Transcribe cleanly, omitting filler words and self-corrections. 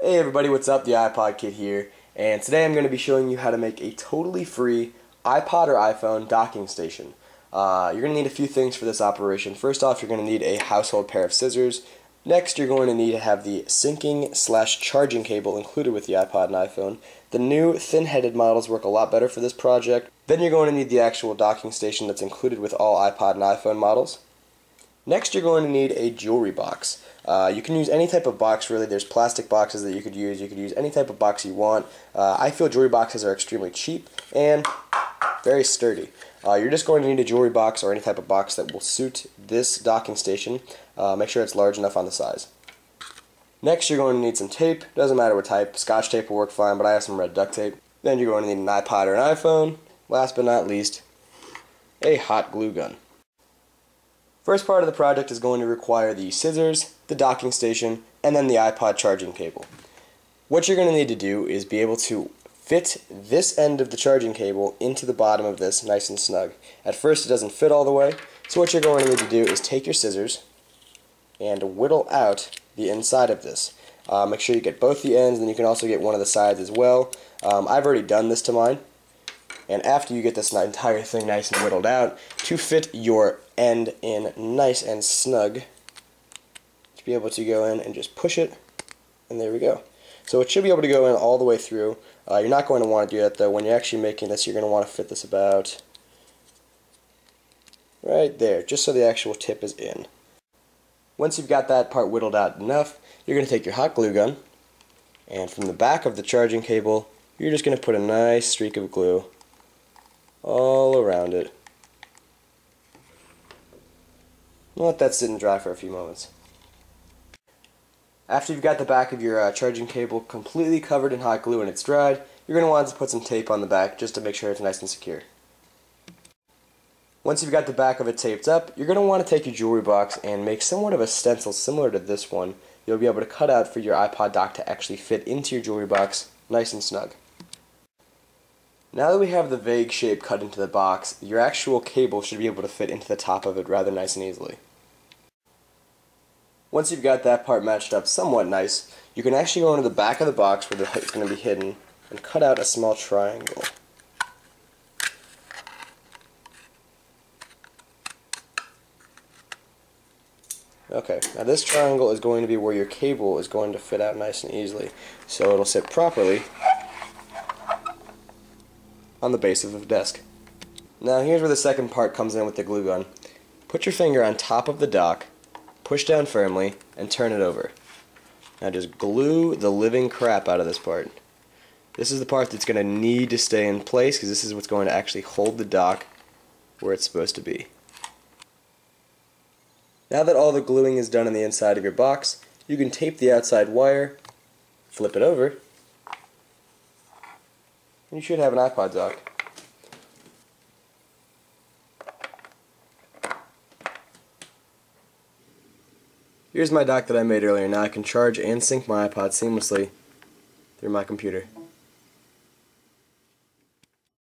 Hey everybody, what's up? The iPodKid here, and today I'm going to be showing you how to make a totally free iPod or iPhone docking station. You're going to need a few things for this operation. First off, you're going to need a household pair of scissors. Next, you're going to need to have the syncing/charging cable included with the iPod and iPhone. The new thin-headed models work a lot better for this project. Then you're going to need the actual docking station that's included with all iPod and iPhone models. Next, you're going to need a jewelry box. You can use any type of box, really. There's plastic boxes that you could use. You could use any type of box you want. I feel jewelry boxes are extremely cheap and very sturdy. You're just going to need a jewelry box or any type of box that will suit this docking station. Make sure it's large enough on the size. Next, you're going to need some tape. Doesn't matter what type. Scotch tape will work fine, but I have some red duct tape. Then you're going to need an iPod or an iPhone. Last but not least, a hot glue gun. First part of the project is going to require the scissors, the docking station, and then the iPod charging cable. What you're going to need to do is be able to fit this end of the charging cable into the bottom of this nice and snug. At first it doesn't fit all the way, so what you're going to need to do is take your scissors and whittle out the inside of this. Make sure you get both the ends, and then you can also get one of the sides as well. I've already done this to mine. And after you get this entire thing nice and whittled out, to fit your end in nice and snug, to be able to go in and just push it, and there we go. So it should be able to go in all the way through. You're not going to want to do that though. When you're actually making this, you're going to want to fit this about right there, just so the actual tip is in. Once you've got that part whittled out enough, you're going to take your hot glue gun, and from the back of the charging cable, you're just going to put a nice streak of glue all around it. Let that sit and dry for a few moments. After you've got the back of your charging cable completely covered in hot glue and it's dried, you're going to want to put some tape on the back just to make sure it's nice and secure. Once you've got the back of it taped up, you're going to want to take your jewelry box and make somewhat of a stencil similar to this one. You'll be able to cut out for your iPod dock to actually fit into your jewelry box nice and snug. Now that we have the vague shape cut into the box, your actual cable should be able to fit into the top of it rather nice and easily. Once you've got that part matched up somewhat nice, you can actually go into the back of the box where it's going to be hidden and cut out a small triangle. Okay, now this triangle is going to be where your cable is going to fit out nice and easily, so it'll sit properly on the base of the desk. Now here's where the second part comes in with the glue gun. Put your finger on top of the dock, push down firmly, and turn it over. Now just glue the living crap out of this part. This is the part that's going to need to stay in place because this is what's going to actually hold the dock where it's supposed to be. Now that all the gluing is done on the inside of your box, you can tape the outside wire, flip it over, and you should have an iPod dock. Here's my dock that I made earlier. Now I can charge and sync my iPod seamlessly through my computer.